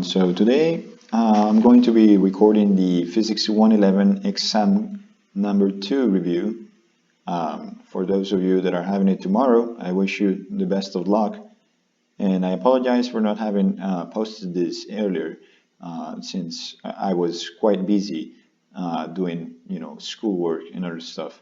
everyone. So today I'm going to be recording the Physics 111 exam number 2 review. For those of you that are having it tomorrow, I wish you the best of luck. And I apologize for not having posted this earlier since I was quite busy doing, schoolwork and other stuff.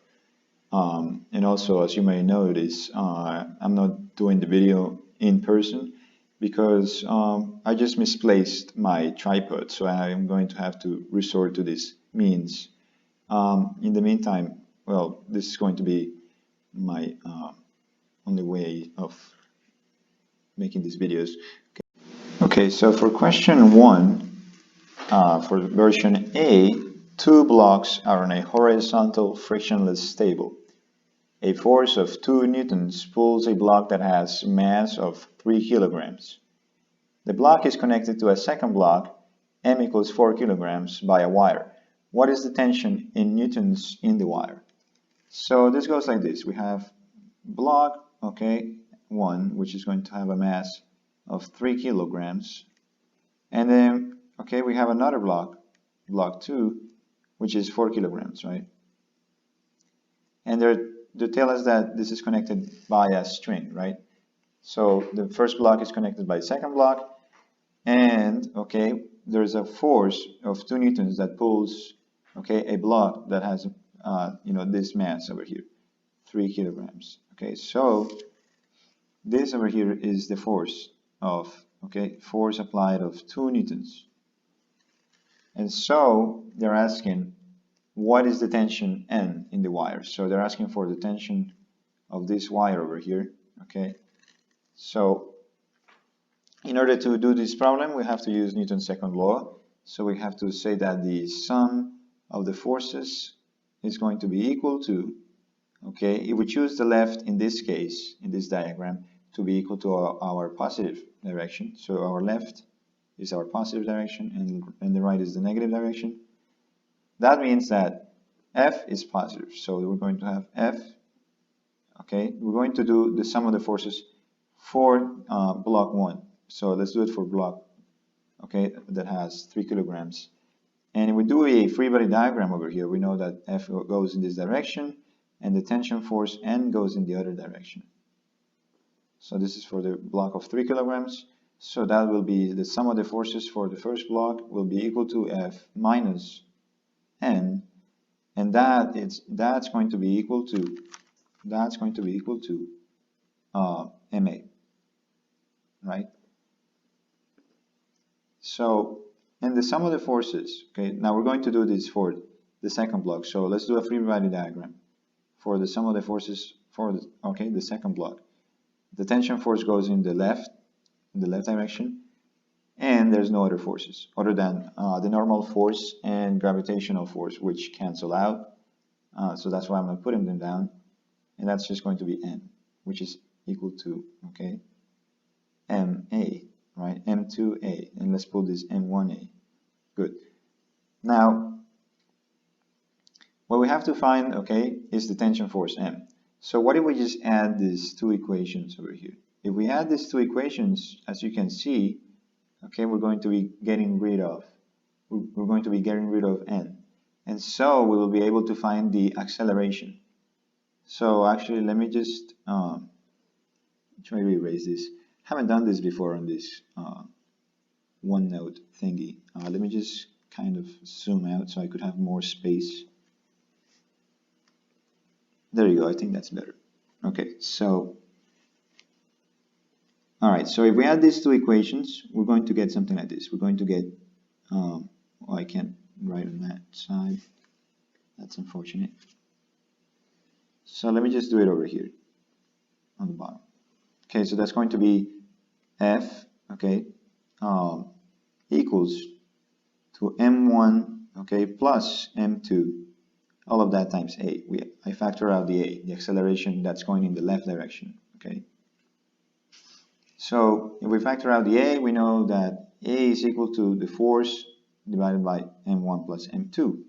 And also, as you may notice, I'm not doing the video in person because I just misplaced my tripod, so I'm going to have to resort to this means. In the meantime, well, this is going to be my only way of making these videos. Okay, so for question 1, for version A, 2 blocks are on a horizontal frictionless table. A force of 2 newtons pulls a block that has mass of 3 kilograms. The block is connected to a second block, m equals 4 kilograms, by a wire. What is the tension in newtons in the wire? So this goes like this. We have block, 1, which is going to have a mass of 3 kilograms. And then, we have another block, block 2, which is 4 kilograms, right? And they tell us that this is connected by a string, right? So the first block is connected by the second block, and there's a force of 2 newtons that pulls a block that has this mass over here, 3 kilograms. So this over here is the force of force applied of 2 newtons. And so they're asking, what is the tension N in the wire? So they're asking for the tension of this wire over here. So in order to do this problem, we have to use Newton's second law. So we have to say that the sum of the forces is going to be equal to, if we choose the left in this case, in this diagram, to be equal to our positive direction. So our left is our positive direction and the right is the negative direction. That means that F is positive. So we're going to have F, we're going to do the sum of the forces for block 1. So let's do it for block, that has 3 kilograms. And if we do a free body diagram over here, we know that F goes in this direction and the tension force N goes in the other direction. So this is for the block of 3 kilograms. So that will be the sum of the forces for the first block will be equal to F minus N, and that's going to be equal to MA, right? So, and the sum of the forces, now we're going to do this for the second block. So let's do a free body diagram for the sum of the forces for the second block. The tension force goes in the left direction, and there's no other forces other than the normal force and gravitational force, which cancel out. So that's why I'm not putting them down, and that's just going to be N, which is equal to MA, right? M2A, and let's pull this M1A. Good. Now, what we have to find, is the tension force M. So what if we just add these two equations over here? If we add these two equations, as you can see, we're going to be getting rid of N. And so we will be able to find the acceleration. So actually, let me just try to erase this. I haven't done this before on this OneNote thingy. Let me just kind of zoom out so I could have more space. There you go, I think that's better. So alright, so if we add these two equations, we're going to get something like this. We're going to get, I can't write on that side. That's unfortunate. So let me just do it over here on the bottom. So that's going to be F, equals to M1, plus M2, all of that times A. I factor out the A, the acceleration that's going in the left direction, So if we factor out the A, we know that A is equal to the force divided by M1 plus M2.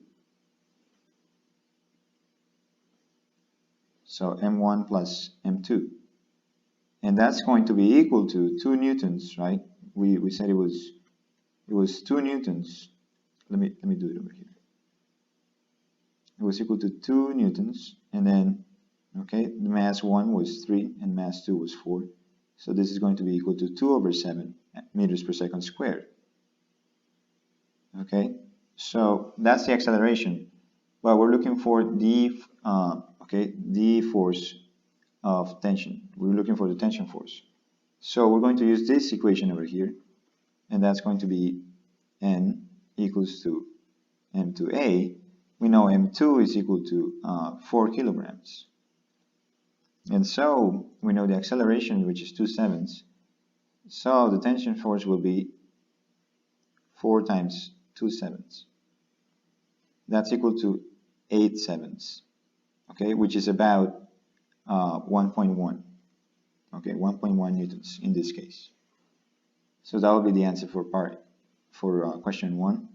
So M1 plus M2. And that's going to be equal to 2 newtons, right? We said it was it was 2 newtons. Let me do it over here. It was equal to 2 newtons, and then, okay, the mass 1 was 3 and mass 2 was 4. So this is going to be equal to 2 over 7 meters per second squared. Okay, so that's the acceleration. But we're looking for the force of tension. We're looking for the tension force. So we're going to use this equation over here, and that's going to be N equals to M2A. We know M2 is equal to 4 kilograms. And so we know the acceleration, which is 2/7. So the tension force will be 4 times 2/7. That's equal to 8/7. Okay, which is about 1.1. Okay, 1.1 newtons in this case. So that will be the answer for question 1.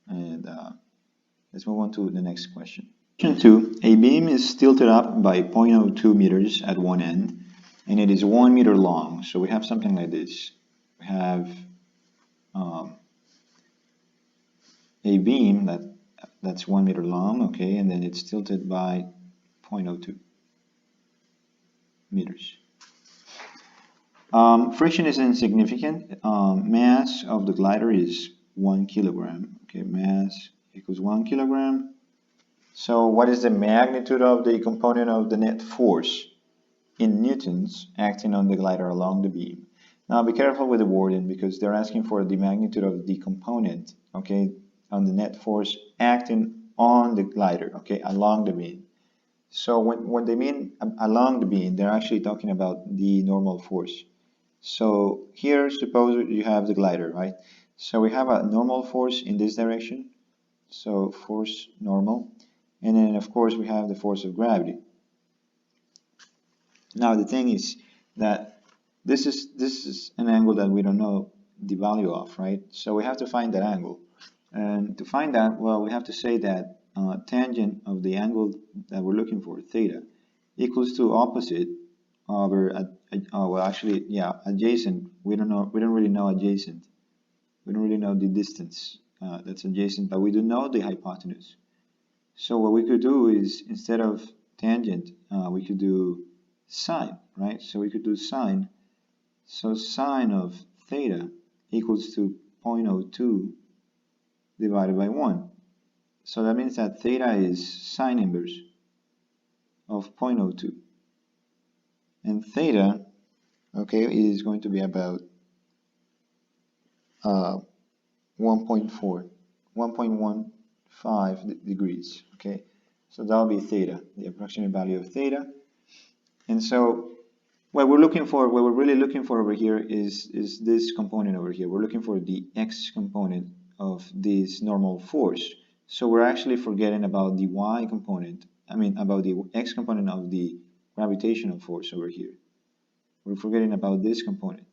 And let's move on to the next question. Question 2. A beam is tilted up by 0.02 meters at one end, and it is 1 meter long. So we have something like this. We have a beam that's 1 meter long, okay, and then it's tilted by 0.02 meters. Friction is insignificant. Mass of the glider is 1 kilogram. Okay, mass equals 1 kilogram. So what is the magnitude of the component of the net force in newtons acting on the glider along the beam? Now be careful with the wording, because they're asking for the magnitude of the component, okay, on the net force acting on the glider, okay, along the beam. So when they mean along the beam, they're actually talking about the normal force. So here, suppose you have the glider, right? So we have a normal force in this direction. So force normal. And then of course we have the force of gravity. Now the thing is that this is an angle that we don't know the value of, right? So we have to find that angle. And to find that, well, we have to say that tangent of the angle that we're looking for, theta, equals to opposite over adjacent. We don't really know adjacent. We don't really know the distance that's adjacent, but we do know the hypotenuse. So what we could do is, instead of tangent, we could do sine, right? So we could do sine. So sine of theta equals to 0.02 divided by 1. So that means that theta is sine inverse of 0.02. And theta, okay, is going to be about 1.15 degrees, okay? So that'll be theta, the approximate value of theta. And so what we're really looking for over here is this component over here. We're looking for the x component of this normal force. So we're actually forgetting about the y component, about the x component of the gravitational force over here. We're forgetting about this component.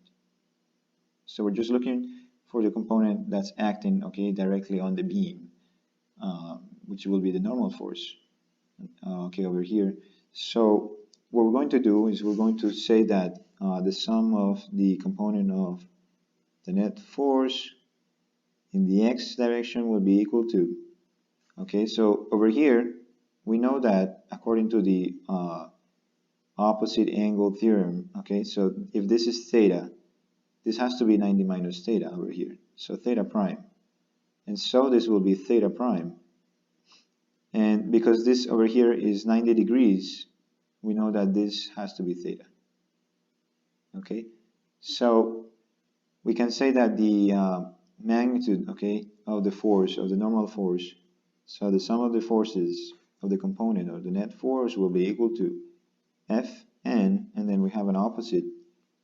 So we're just looking for the component that's acting, okay, directly on the beam, which will be the normal force, okay, over here. So what we're going to do is we're going to say that the sum of the component of the net force in the x direction will be equal to, okay, so over here we know that according to the opposite angle theorem, okay, so if this is theta, this has to be 90 minus theta over here, so theta prime, and so this will be theta prime. And because this over here is 90 degrees, we know that this has to be theta. Okay, so we can say that the magnitude, okay, of the force, of the normal force, so the sum of the forces of the component of the net force will be equal to Fn, and then we have an opposite,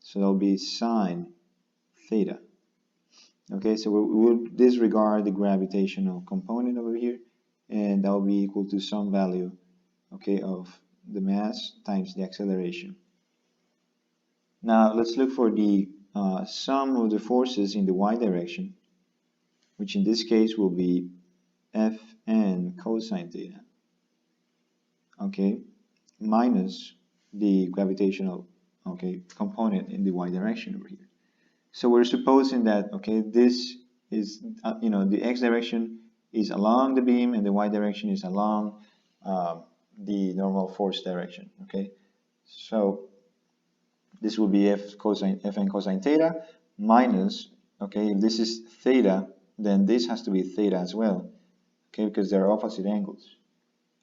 so that'll be sine theta. Okay, so we will disregard the gravitational component over here, and that will be equal to some value, okay, of the mass times the acceleration. Now let's look for the sum of the forces in the y direction, which in this case will be Fn cosine theta, okay, minus the gravitational, okay, component in the y direction over here. So we're supposing that, okay, this is, the x direction is along the beam and the y direction is along the normal force direction, okay? So this will be Fn cosine theta minus, okay, if this is theta, then this has to be theta as well, okay, because they're opposite angles.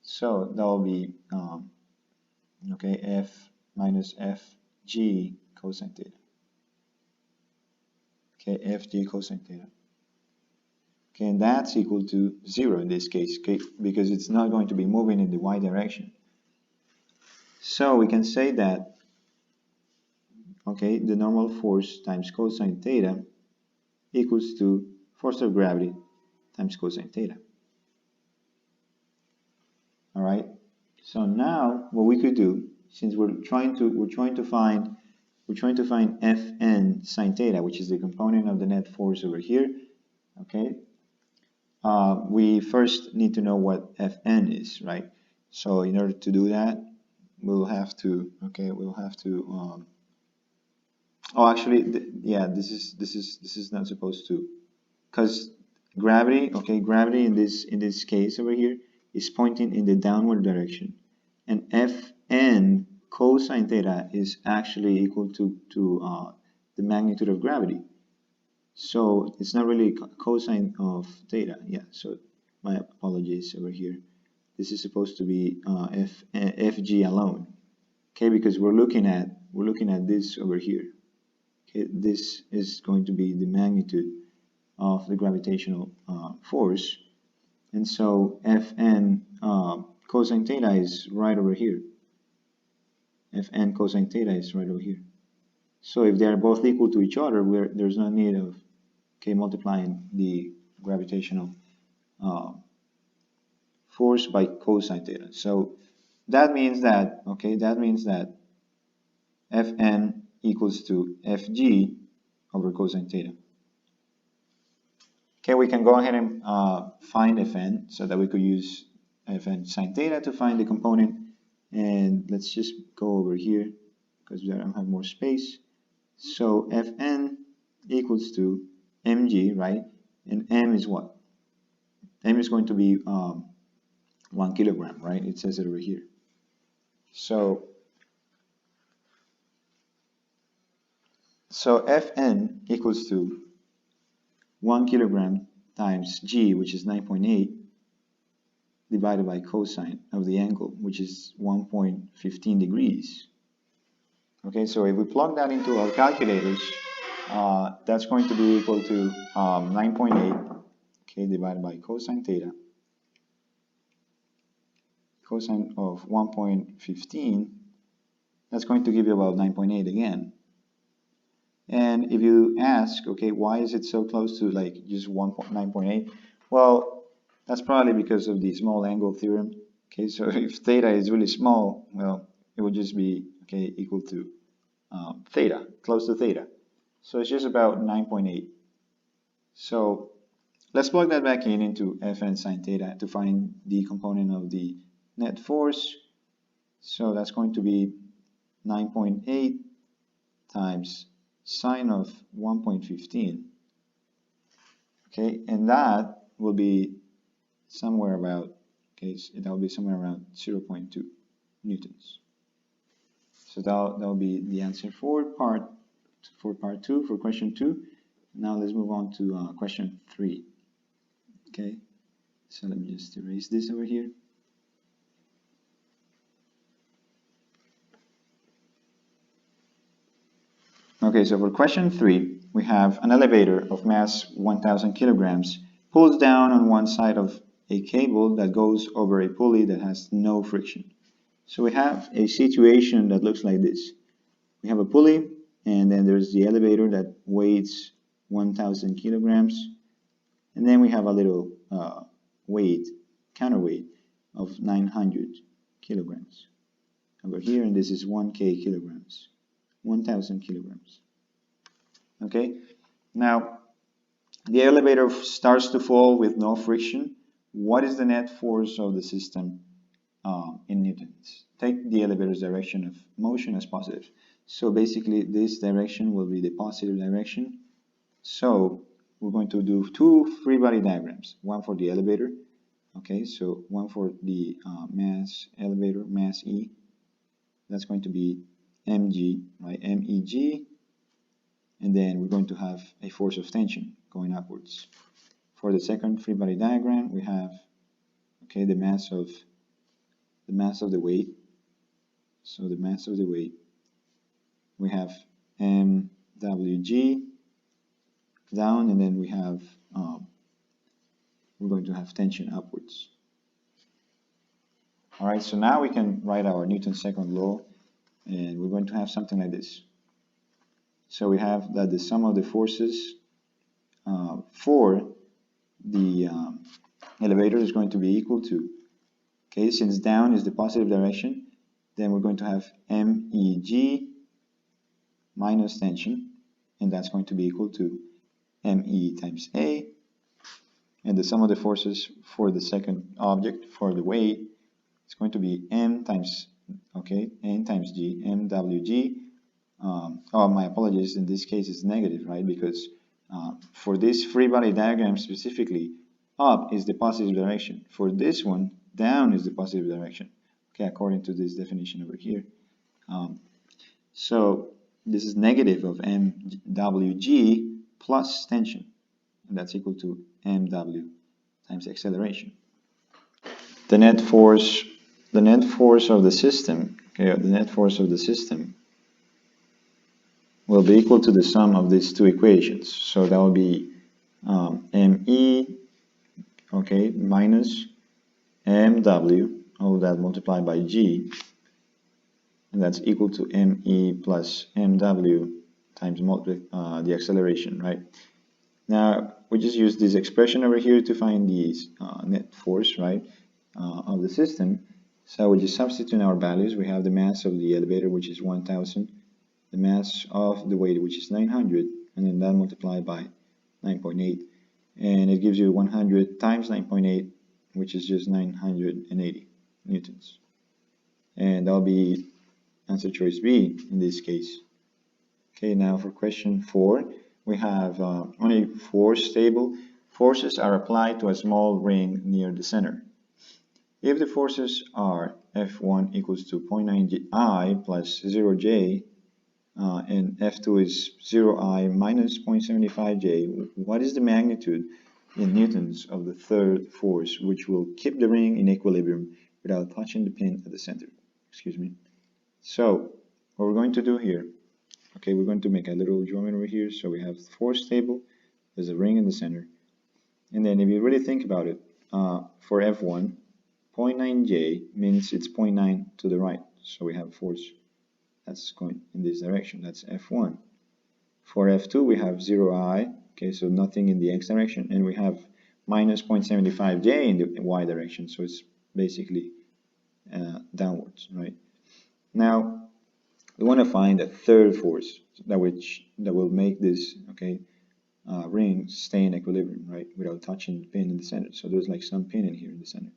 So that will be, okay, F minus Fg cosine theta. Okay, Fg cosine theta. Okay, and that's equal to 0 in this case, okay, because it's not going to be moving in the y direction. So we can say that, okay, the normal force times cosine theta equals to force of gravity times cosine theta. All right. So now what we could do, since we're trying to find Fn sine theta, which is the component of the net force over here, okay, we first need to know what Fn is, right? So in order to do that, we'll have to, oh, actually, yeah, this is not supposed to, because gravity, okay, gravity in this case over here is pointing in the downward direction, and Fn cosine theta is actually equal to the magnitude of gravity. So it's not really cosine of theta. Yeah, so my apologies over here. This is supposed to be Fg alone. Okay, because we're looking at this over here. Okay, this is going to be the magnitude of the gravitational force, and so Fn cosine theta is right over here. Fn cosine theta is right over here. So if they are both equal to each other, there's no need of multiplying the gravitational force by cosine theta. So that means that, Fn equals to Fg over cosine theta. Okay, we can go ahead and find Fn so that we could use Fn sine theta to find the component. And let's just go over here because we don't have more space. So Fn equals to mg, right? And m is what? M is going to be 1 kilogram, right? It says it over here. So Fn equals to 1 kilogram times g, which is 9.8, divided by cosine of the angle, which is 1.15 degrees. Okay, so if we plug that into our calculators, that's going to be equal to 9.8, okay, divided by cosine theta. Cosine of 1.15, that's going to give you about 9.8 again. And if you ask, okay, why is it so close to like just 9.8? Well, that's probably because of the small angle theorem. Okay, so if theta is really small, well, it would just be, okay, equal to theta, close to theta. So it's just about 9.8. So let's plug that back into Fn sine theta to find the component of the net force. So that's going to be 9.8 times sine of 1.15. Okay, and that will be somewhere about, okay, that will be somewhere around 0.2 newtons. So that will be the answer for part 2, for question 2. Now let's move on to question 3. Okay, so let me just erase this over here. Okay, so for question 3, we have an elevator of mass 1,000 kilograms pulls down on one side of a cable that goes over a pulley that has no friction. So we have a situation that looks like this. We have a pulley, and then there's the elevator that weighs 1,000 kilograms, and then we have a little counterweight of 900 kilograms over here, and this is 1k kilograms, 1,000 kilograms. Okay, now the elevator starts to fall with no friction. What is the net force of the system in newtons? Take the elevator's direction of motion as positive. So basically this direction will be the positive direction. So we're going to do two free body diagrams, one for the elevator, okay, so one for the mass elevator, mass E, that's going to be mg, right, MEG, and then we're going to have a force of tension going upwards. For the second free body diagram, we have, okay, the mass of the weight. So the mass of the weight, we have mWg down, and then we have we're going to have tension upwards. All right, so now we can write our Newton's second law, and we're going to have something like this. So we have that the sum of the forces for the elevator is going to be equal to, okay, since down is the positive direction, then we're going to have MEG minus tension, and that's going to be equal to ME times A, and the sum of the forces for the second object, for the weight, it's going to be M times, okay, N times G, MWG. Oh, my apologies, in this case it's negative, right, because for this free body diagram specifically, up is the positive direction. For this one, down is the positive direction, okay, according to this definition over here. So this is negative of MWG plus tension, and that's equal to MW times acceleration. The net force of the system, okay, the net force of the system will be equal to the sum of these two equations. So that will be ME, okay, minus MW, all that multiplied by G, and that's equal to ME plus MW times the acceleration, right? Now, we just use this expression over here to find the net force, right, of the system. So we just substitute our values. We have the mass of the elevator, which is 1,000, the mass of the weight, which is 900, and then that multiplied by 9.8, and it gives you 100 times 9.8, which is just 980 newtons. And that'll be answer choice B in this case. Okay, now for question 4, we have on a force table, forces are applied to a small ring near the center. If the forces are F1 equals to 0.9 I plus 0J, and F2 is 0I minus 0.75 J, what is the magnitude in newtons of the third force which will keep the ring in equilibrium without touching the pin at the center? Excuse me. So what we're going to do here, okay, we're going to make a little drawing over here. So we have the force table, there's a ring in the center, and then if you really think about it, for F1, 0.9 J means it's 0.9 to the right, so we have force that's going in this direction, that's F1. For F2 we have 0I, okay, so nothing in the X direction, and we have minus 0.75 J in the Y direction, so it's basically downwards, right? Now we want to find a third force that will make this, okay, ring stay in equilibrium, right, without touching the pin in the center. So there's like some pin in here in the center,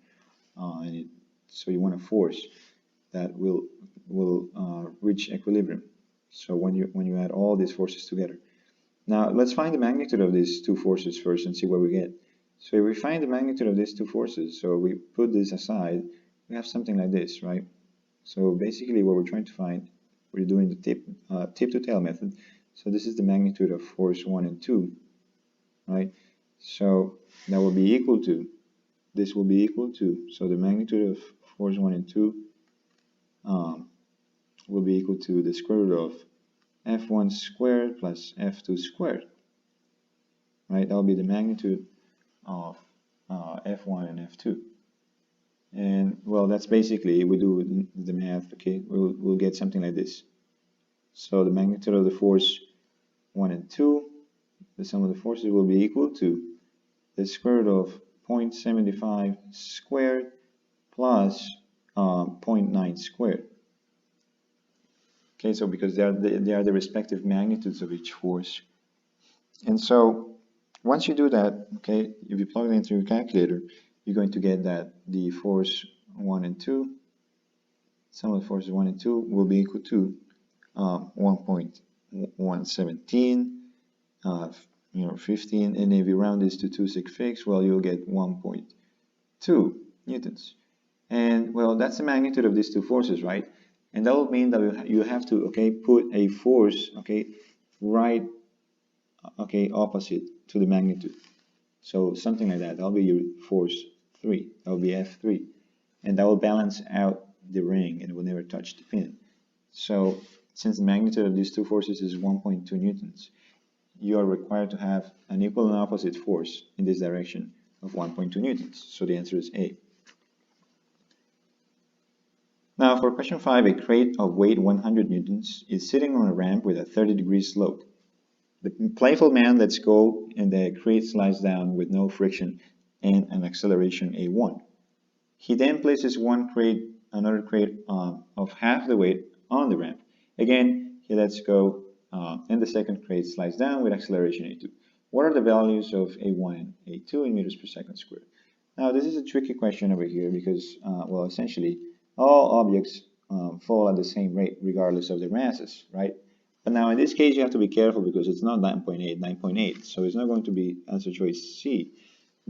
so you want a force that will reach equilibrium. So when you add all these forces together, now let's find the magnitude of these two forces first and see what we get. So if we find the magnitude of these two forces, so we put this aside, we have something like this, right? So basically what we're trying to find, we're doing the tip to tail method. So this is the magnitude of force 1 and 2, right? So that will be equal to, this will be equal to, so the magnitude of force 1 and 2 will be equal to the square root of F1 squared plus F2 squared, right? That will be the magnitude of F1 and F2. And well, that's basically, we do the math, okay, we'll get something like this. So the magnitude of the force 1 and 2, the sum of the forces will be equal to the square root of 0.75 squared plus 0.9 squared. Okay, so because they are the respective magnitudes of each force. And so once you do that, okay, if you plug it into your calculator, you're going to get that the force 1 and 2, sum of the forces 1 and 2 will be equal to 1.117 15, and if you round this to 2 sig figs, well, you'll get 1.2 newtons. And well, that's the magnitude of these two forces, right? And that will mean that you have to, okay, put a force, okay, right, okay, opposite to the magnitude. So something like that. That'll be your force 3. That will be F3. And that will balance out the ring and it will never touch the pin. So since the magnitude of these two forces is 1.2 newtons, you are required to have an equal and opposite force in this direction of 1.2 newtons. So the answer is A. Now for question 5, a crate of weight 100 newtons is sitting on a ramp with a 30-degree slope. The playful man lets go and the crate slides down with no friction and an acceleration a1. He then places another crate of half the weight on the ramp. Again, he lets go and the second crate slides down with acceleration a2. What are the values of a1 and a2 in meters per second squared? Now this is a tricky question over here because, well, essentially all objects fall at the same rate regardless of their masses, right? But now in this case you have to be careful because it's not 9.8, so it's not going to be answer choice C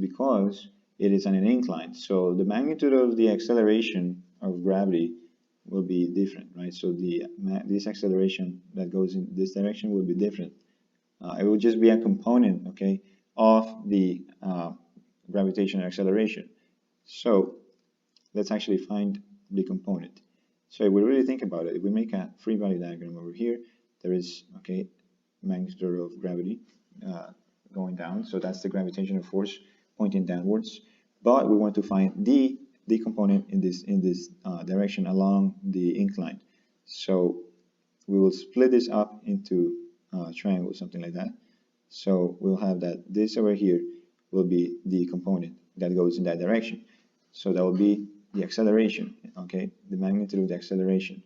because it is on an incline. So the magnitude of the acceleration of gravity will be different, right? So this acceleration that goes in this direction will be different. It will just be a component, okay, of the gravitational acceleration. So let's actually find the component. So if we really think about it, if we make a Freebody diagram over here, there is, okay, magnitude of gravity going down. So that's the gravitational force pointing downwards. But we want to find the component in this direction along the incline. So we will split this up into triangles, something like that. So we'll have that this over here will be the component that goes in that direction. So that will be the acceleration, okay, the magnitude of the acceleration.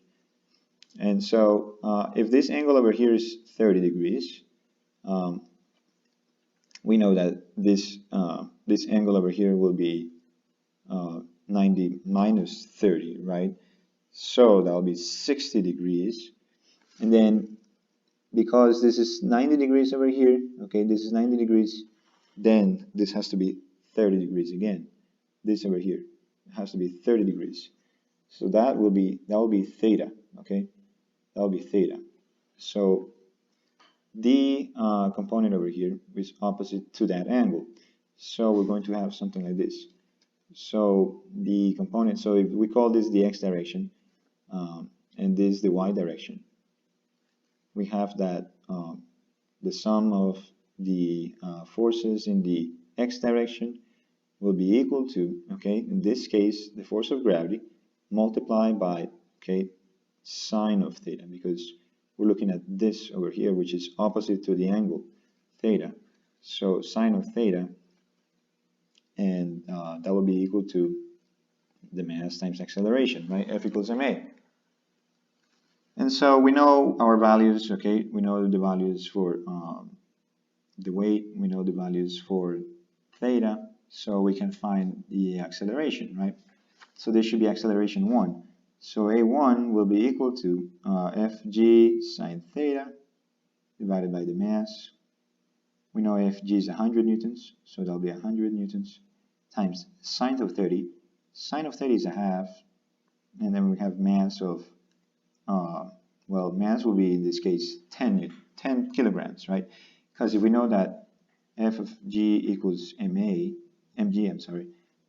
And so if this angle over here is 30 degrees, we know that this angle over here will be 90 minus 30, right? So that will be 60 degrees. And then because this is 90 degrees over here, okay, this is 90 degrees, then this has to be 30 degrees again. This over here has to be 30 degrees. So that will be theta, okay? That will be theta. So the component over here is opposite to that angle. So we're going to have something like this. So the component, so if we call this the x direction, and this the y direction, we have that the sum of the forces in the x direction will be equal to, okay, in this case, the force of gravity multiplied by, okay, sine of theta, because we're looking at this over here, which is opposite to the angle theta. So sine of theta, and that will be equal to the mass times acceleration, right? F equals ma. And so we know our values, okay? We know the values for the weight, we know the values for theta, so we can find the acceleration, right? So this should be acceleration 1. So a1 will be equal to fg sine theta divided by the mass. We know fg is 100 newtons, so that'll be 100 newtons times sine of 30. Sine of 30 is a half, and then we have mass of, well, mass will be in this case 10 kilograms, right? Because if we know that f of g equals mg, I'm sorry,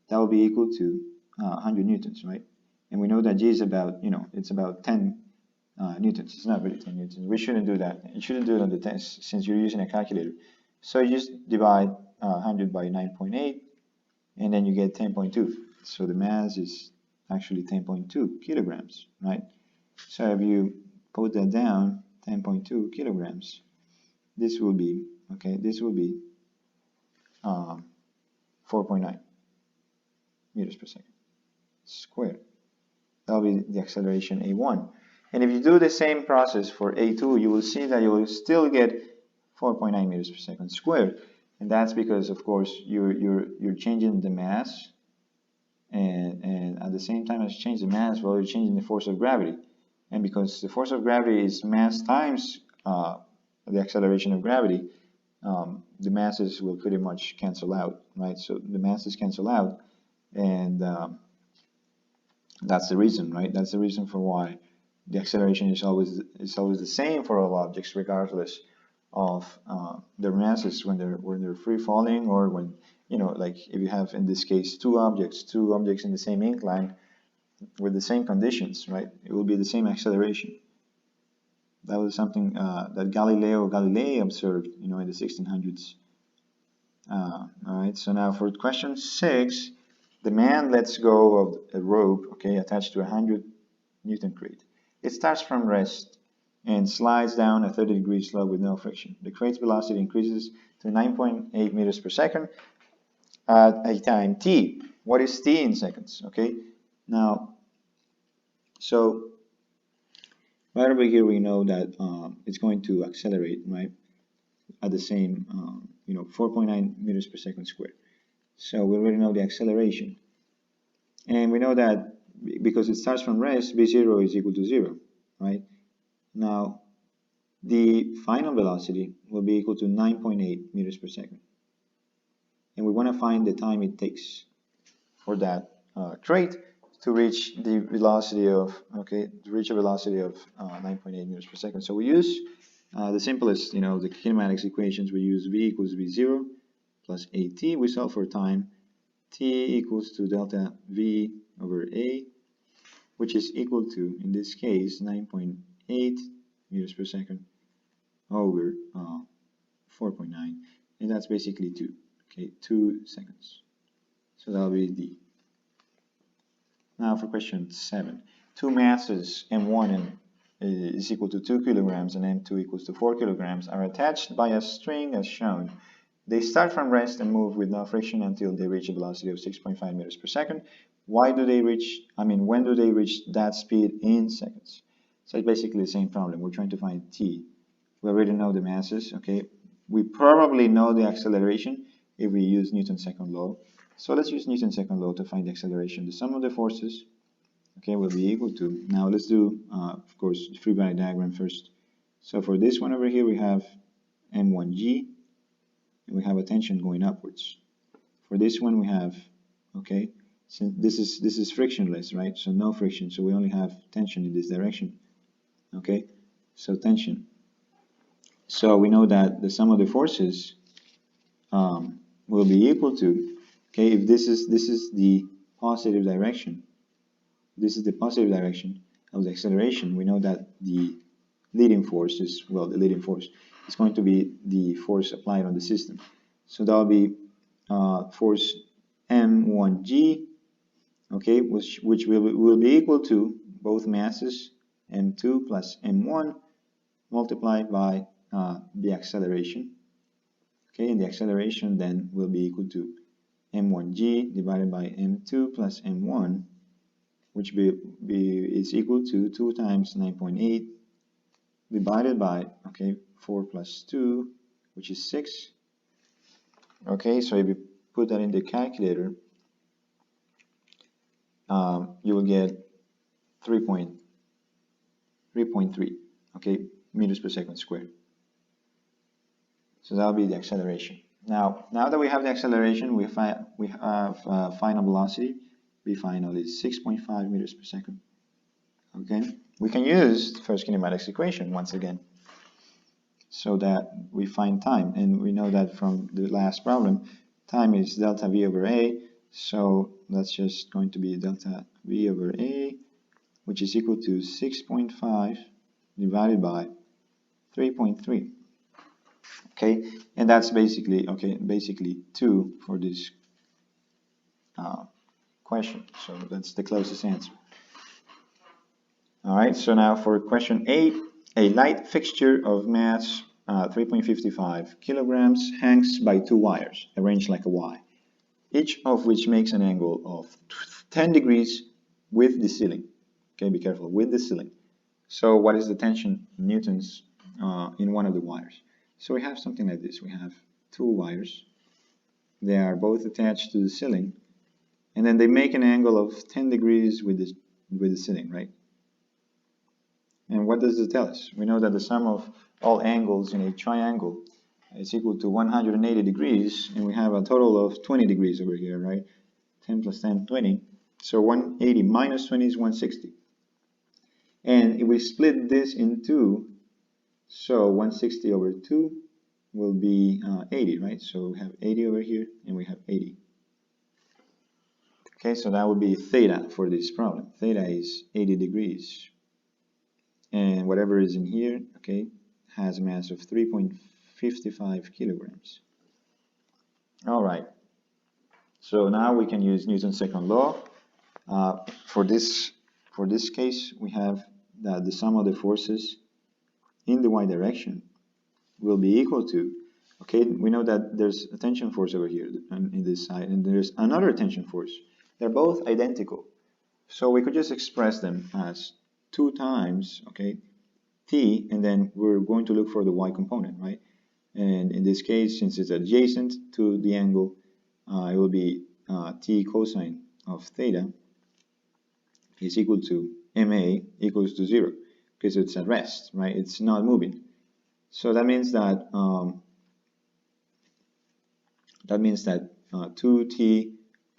that will be equal to 100 newtons, right? And we know that g is about, it's about 10 newtons. It's not really 10 newtons. We shouldn't do that. You shouldn't do it on the test since you're using a calculator. So you just divide 100 by 9.8, and then you get 10.2. So the mass is actually 10.2 kilograms, right? So if you put that down, 10.2 kilograms, this will be, okay, this will be 4.9 meters per second squared. That will be the acceleration a1. And if you do the same process for a2, you will see that you will still get 4.9 meters per second squared. And that's because, of course, you're changing the mass, and at the same time as you change the mass, well, you're changing the force of gravity. And because the force of gravity is mass times the acceleration of gravity, the masses will pretty much cancel out, right? So the masses cancel out, and that's the reason, right? That's the reason for why the acceleration is always the same for all objects, regardless of their masses when they're free falling, or when, you know, like if you have, in this case, two objects in the same incline with the same conditions, right? It will be the same acceleration. That was something that Galileo Galilei observed, you know, in the 1600s. All right, so now for question 6, the man lets go of a rope, okay, attached to a 100-Newton crate. It starts from rest and slides down a 30-degree slope with no friction. The crate's velocity increases to 9.8 meters per second at a time t. What is t in seconds? Okay, now, so right over here we know that it's going to accelerate, right, at the same, 4.9 meters per second squared. So we already know the acceleration. And we know that because it starts from rest, v0 is equal to 0, right? Now, the final velocity will be equal to 9.8 meters per second. And we want to find the time it takes for that crate to reach the velocity of, okay, to reach a velocity of 9.8 meters per second. So we use the simplest, you know, the kinematics equations. We use v equals v0 plus at. We solve for time. T equals to delta v over a, which is equal to, in this case, 9.8 meters per second over 4.9, and that's basically 2. Okay, 2 seconds. So that'll be D. Now for question 7. Two masses M1 is equal to 2 kilograms and M2 equals to 4 kilograms are attached by a string as shown. They start from rest and move with no friction until they reach a velocity of 6.5 meters per second. When do they reach that speed in seconds? So it's basically the same problem. We're trying to find t. We already know the masses, okay? We probably know the acceleration if we use Newton's second law. So let's use Newton's second law to find the acceleration. The sum of the forces, okay, will be equal to, now let's do, of course, the Freebody diagram first. So for this one over here, we have M1G, and we have a tension going upwards. For this one we have, okay, so this is frictionless, right? So no friction, so we only have tension in this direction. Okay, so tension. So we know that the sum of the forces will be equal to, okay, if this is the positive direction, this is the positive direction of the acceleration, we know that the leading force is, well, the leading force is going to be the force applied on the system. So that will be force M1G, okay, which will be equal to both masses, M2 plus M1, multiplied by the acceleration. Okay, and the acceleration then will be equal to M1G divided by M2 plus M1, which is equal to 2 times 9.8 divided by, okay, 4 plus 2, which is 6. Okay, so if you put that in the calculator, you will get 3.3, okay, meters per second squared. So that will be the acceleration. Now that we have the acceleration, we have final velocity. V final is 6.5 meters per second. Okay, we can use the first kinematics equation once again, so that we find time, and we know that from the last problem, time is delta v over a. So that's just going to be delta v over a, which is equal to 6.5 divided by 3.3. Okay, and that's basically, okay, basically 2 for this question. So that's the closest answer. All right, so now for question 8, a light fixture of mass 3.55 kilograms hangs by 2 wires arranged like a Y, each of which makes an angle of 10 degrees with the ceiling. Okay, be careful, with the ceiling. So what is the tension in newtons in one of the wires? So we have something like this. We have 2 wires. They are both attached to the ceiling, and then they make an angle of 10 degrees with the ceiling, right? And what does it tell us? We know that the sum of all angles in a triangle is equal to 180 degrees, and we have a total of 20 degrees over here, right? 10 plus 10, 20. So 180 minus 20 is 160. And if we split this in two, so 160 over 2 will be 80, right? So we have 80 over here, and we have 80. Okay, so that would be theta for this problem. Theta is 80 degrees. And whatever is in here, okay, has a mass of 3.55 kilograms. All right. So now we can use Newton's second law. For this case, we have that the sum of the forces in the y direction will be equal to, okay, we know that there's a tension force over here in this side, and there's another tension force. They're both identical. So we could just express them as 2 times, okay, t, and then we're going to look for the y component, right? And in this case, since it's adjacent to the angle, it will be t cosine of theta is equal to ma equals to 0, because it's at rest, right? It's not moving. So that means that 2t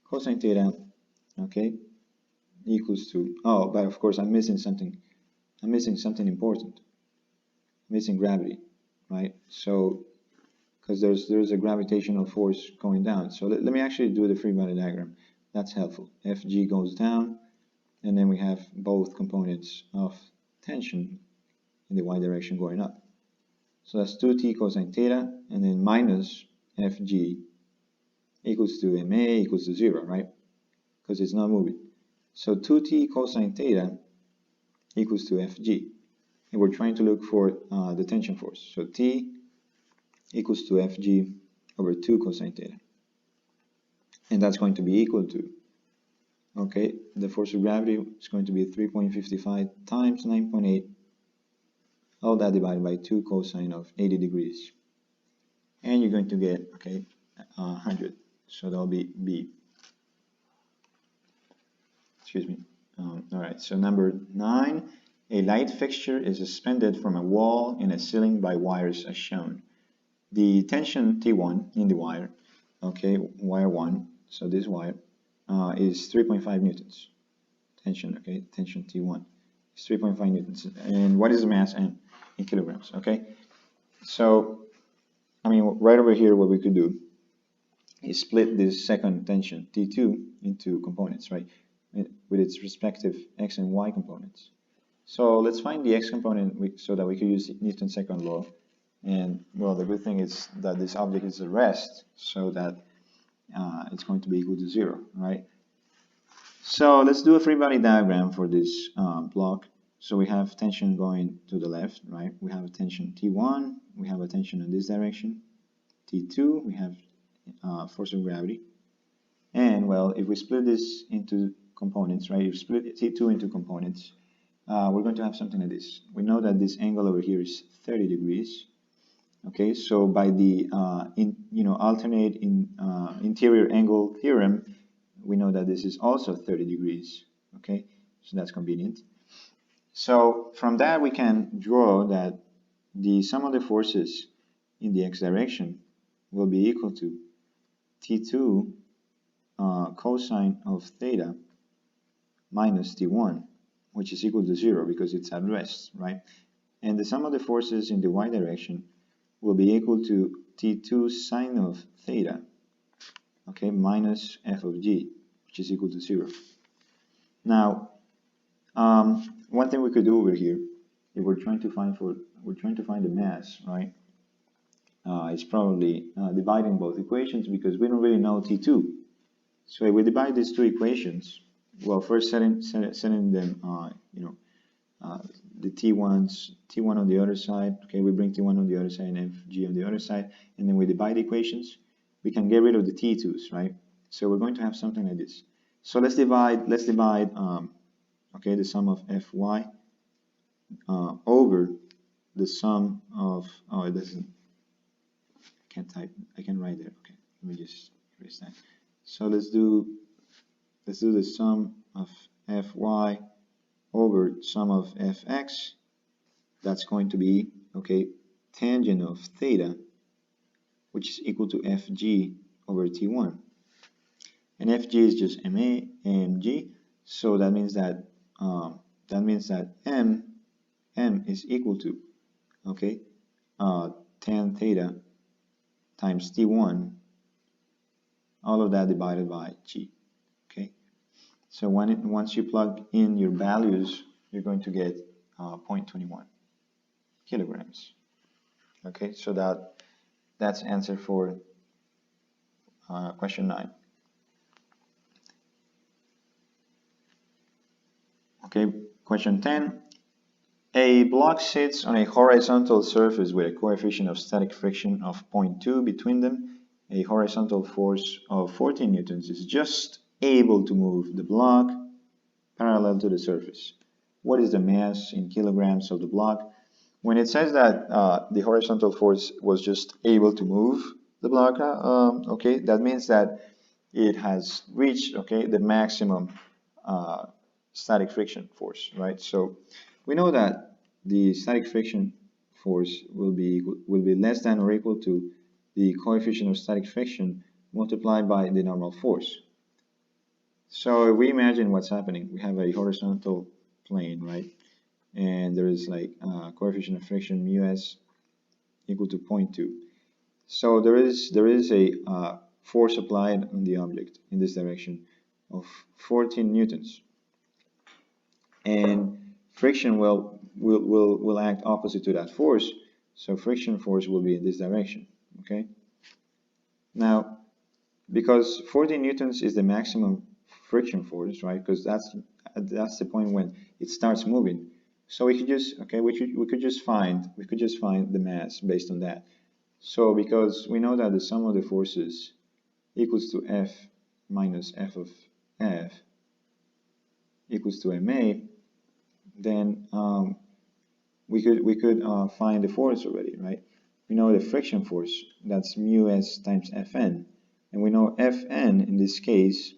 cosine theta, okay, equals to, oh, but of course I'm missing something. I'm missing something important. I'm missing gravity, right? So because there's a gravitational force going down. So let me actually do the Freebody diagram. That's helpful. Fg goes down, and then we have both components of tension in the y direction going up. So that's 2t cosine theta, and then minus Fg equals to ma equals to 0, right? Because it's not moving. So 2t cosine theta equals to Fg. And we're trying to look for the tension force. So T equals to Fg over 2 cosine theta. And that's going to be equal to, okay, the force of gravity is going to be 3.55 times 9.8, all that divided by 2 cosine of 80 degrees. And you're going to get, okay, 100. So that'll be B. Excuse me. All right, so number 9. A light fixture is suspended from a wall in a ceiling by wires as shown. The tension T1 in the wire, okay, wire 1, so this wire, is 3.5 newtons. Tension, okay, tension T1 is 3.5 newtons. And what is the mass in kilograms, okay? So, I mean, right over here, what we could do is split this second tension T2 into components, right, with its respective x and y components. So let's find the x component so that we can use Newton's second law. And well, the good thing is that this object is at rest, so that it's going to be equal to 0, right? So let's do a Freebody diagram for this block. So we have tension going to the left, right? We have a tension T1, we have a tension in this direction. T2, we have force of gravity. And well, if we split this into components, right? If we split T2 into components, we're going to have something like this. We know that this angle over here is 30 degrees. Okay, so by the alternate interior angle theorem, we know that this is also 30 degrees. Okay, so that's convenient. So from that we can draw that the sum of the forces in the x direction will be equal to T2 cosine of theta minus T1, which is equal to 0 because it's at rest, right? And the sum of the forces in the y direction will be equal to T2 sine of theta, okay, minus f of g, which is equal to 0. Now, one thing we could do over here, if we're trying to find the mass, right? It's probably dividing both equations because we don't really know T2. So if we divide these two equations, well, first setting them, the T1 on the other side, okay, we bring T1 on the other side and Fg on the other side, and then we divide the equations, we can get rid of the T2s, right? So we're going to have something like this. So let's divide, okay, the sum of Fy over the sum of, oh, it doesn't, I can't type, I can write there, okay, let me just erase that. So let's do the sum of Fy over sum of Fx. That's going to be, okay, tangent of theta which is equal to Fg over T1. And Fg is just Ma mg, so that means that m is equal to, okay, tan theta times T1, all of that divided by G. Okay, so once you plug in your values, you're going to get 0.21 kilograms. Okay, so that's answer for question 9. Okay, question 10. A block sits on a horizontal surface with a coefficient of static friction of 0.2 between them. A horizontal force of 14 newtons is just able to move the block parallel to the surface. What is the mass in kilograms of the block? When it says that the horizontal force was just able to move the block, okay, that means that it has reached, okay, the maximum static friction force, right? So we know that the static friction force will be less than or equal to the coefficient of static friction multiplied by the normal force. So if we imagine what's happening, we have a horizontal plane, right? And there is like coefficient of friction µs equal to 0.2. So there is a force applied on the object in this direction of 14 newtons, and friction will act opposite to that force, so friction force will be in this direction. Okay, now because 14 newtons is the maximum friction force, right? Because that's the point when it starts moving. So we could just, okay, we could just find the mass based on that. So because we know that the sum of the forces equals to F minus F of F equals to ma, then we could find the force already, right? We know the friction force, that's µs times Fn, and we know Fn in this case,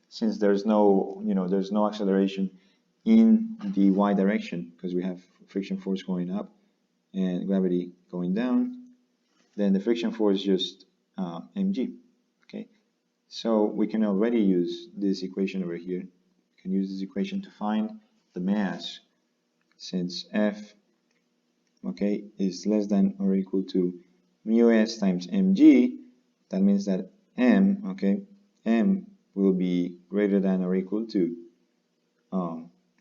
since there's no acceleration in the y direction because we have friction force going up and gravity going down, then the friction force is just mg. Okay, so we can already use this equation over here. We can use this equation to find the mass, since F, okay, is less than or equal to µs times mg. That means that m, okay, m will be greater than or equal to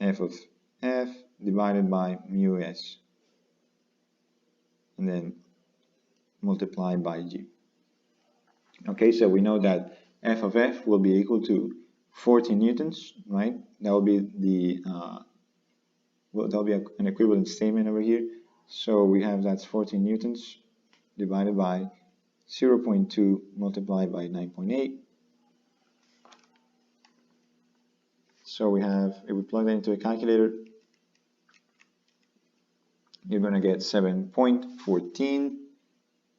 F of F divided by µs, and then multiplied by G. Okay, so we know that F of F will be equal to 14 newtons, right? That will be that'll be an equivalent statement over here. So we have that's 14 newtons divided by 0.2 multiplied by 9.8. So we have, if we plug that into a calculator, you're going to get 7.14.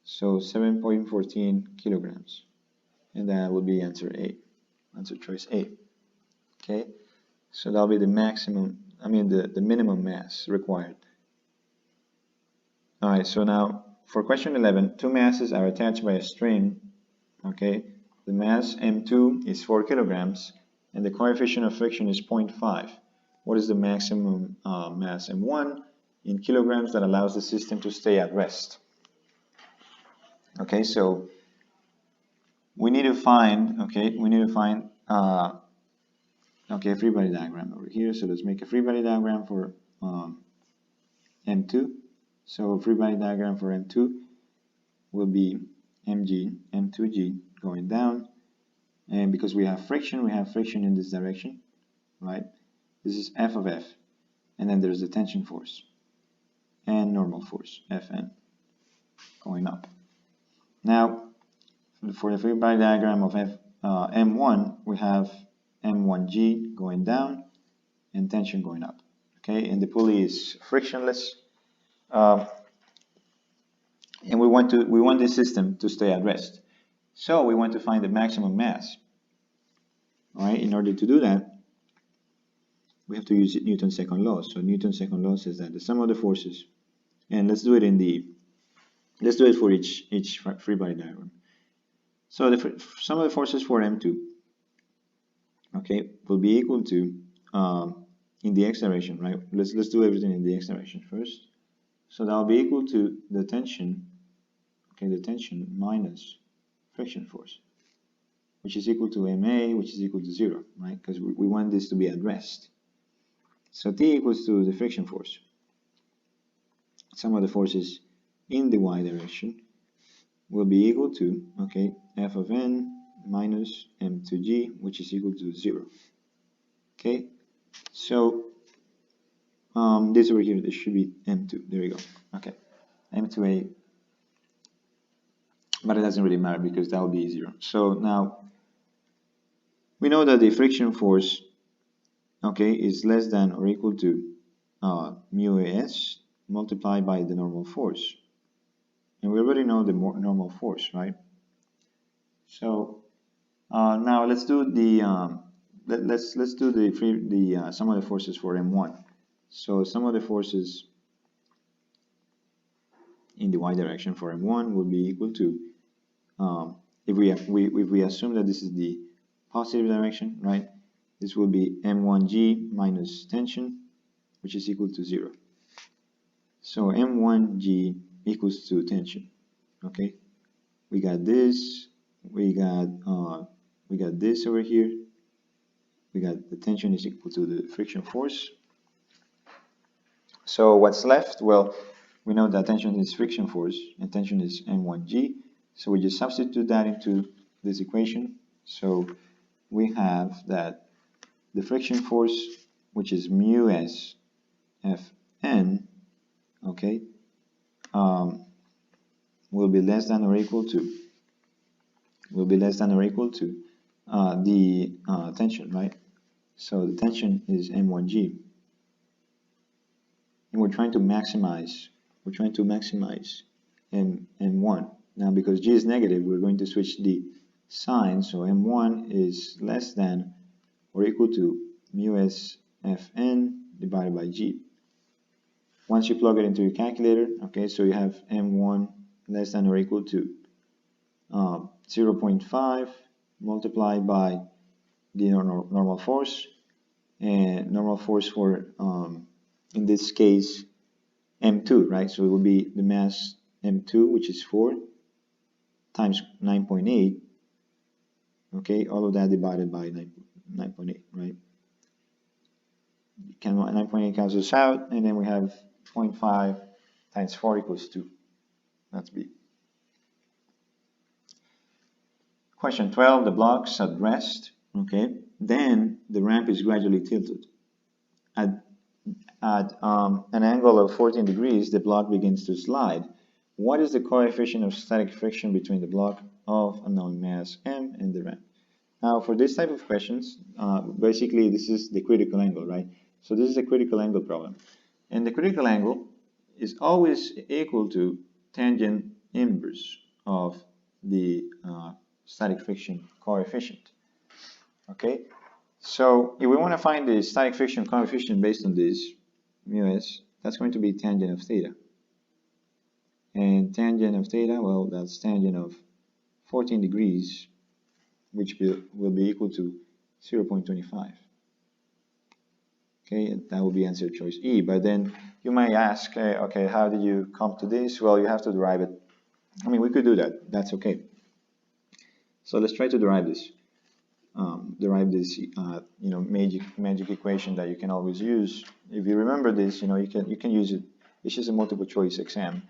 So 7.14 kilograms. And that will be answer A, answer choice A. Okay, so that'll be the maximum, the minimum mass required. Alright, so now for question 11, two masses are attached by a string. Okay, the mass M2 is 4 kilograms and the coefficient of friction is 0.5. What is the maximum mass M1 in kilograms that allows the system to stay at rest? Okay, so we need to find, a Freebody diagram over here. So let's make a Freebody diagram for M2. So Freebody diagram for M2 will be mg, M2g going down, and because we have friction in this direction, right? This is F of F, and then there's the tension force and normal force, Fn, going up. Now, for the Freebody diagram of M1, we have M1g going down and tension going up. Okay, and the pulley is frictionless, and we want this system to stay at rest. So we want to find the maximum mass. All right, in order to do that, we have to use Newton's second law. So Newton's second law says that the sum of the forces, and let's do it in the Let's do it for each free body diagram. So the sum of the forces for M2, okay, will be equal to in the x direction, right? Let's do everything in the x direction first. So that will be equal to the tension, okay, the tension minus friction force, which is equal to MA, which is equal to 0, right? Because we want this to be at rest. So T equals to the friction force, sum of the forces in the y direction, will be equal to, okay, F of N minus M2G, which is equal to 0. Okay, so this over here, this should be M2. There we go. Okay, M2A, but it doesn't really matter because that will be 0. So now we know that the friction force, okay, is less than or equal to mu s multiplied by the normal force, and we already know the normal force, right? So now let's do the let's do the sum of the forces for M1. So sum of the forces in the y direction for M1 will be equal to if we assume that this is the positive direction, right? This will be M1G minus tension, which is equal to 0. So M1G equals to tension. Okay, we got this, we got this over here. We got the tension is equal to the friction force. So what's left? Well, we know that tension is friction force and tension is M1G. So we just substitute that into this equation. So we have that the friction force, which is mu s Fn, okay, will be less than or equal to the tension, right? So the tension is M1G, and we're trying to maximize M1. Now because G is negative, we're going to switch the sign, so M1 is less than or equal to mu s Fn divided by G. Once you plug it into your calculator, okay, so you have M1 less than or equal to 0.5 multiplied by the normal force, and normal force for in this case M2, right? So it will be the mass M2, which is 4 times 9.8, okay, all of that divided by 9.8, right? 9.8 cancels out, and then we have 0.5 times 4 equals 2. That's B. Question 12, the block's at rest, okay, then the ramp is gradually tilted. At an angle of 14 degrees, the block begins to slide. What is the coefficient of static friction between the block of unknown mass m and the ramp? Now, for this type of questions, basically this is the critical angle, right? So this is a critical angle problem. And the critical angle is always equal to tangent inverse of the static friction coefficient. Okay? So if we want to find the static friction coefficient based on this, mu s, that's going to be tangent of theta. And tangent of theta, well, that's tangent of 14 degrees, which will be equal to 0.25. Okay, and that will be answer choice E. But then you might ask, okay, how did you come to this? Well, you have to derive it. I mean, we could do that. That's okay. So let's try to derive this. Magic equation that you can always use. If you remember this, you can use it. It's just a multiple choice exam.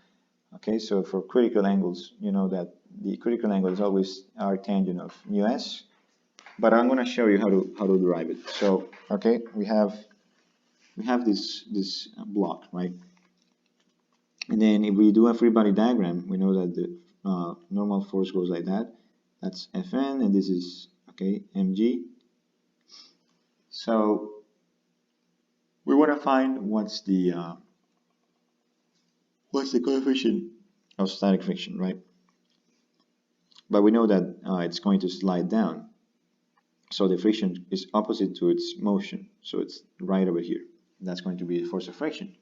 Okay, so for critical angles, you know that the critical angle is always arctangent of mu s. But I'm going to show you how to derive it. So, okay, we have this block, right? And then if we do a free body diagram, we know that the normal force goes like that. That's Fn, and this is, okay, mg. So we want to find what's the coefficient of static friction, right? But we know that it's going to slide down. So the friction is opposite to its motion. So it's right over here. That's going to be the force of friction.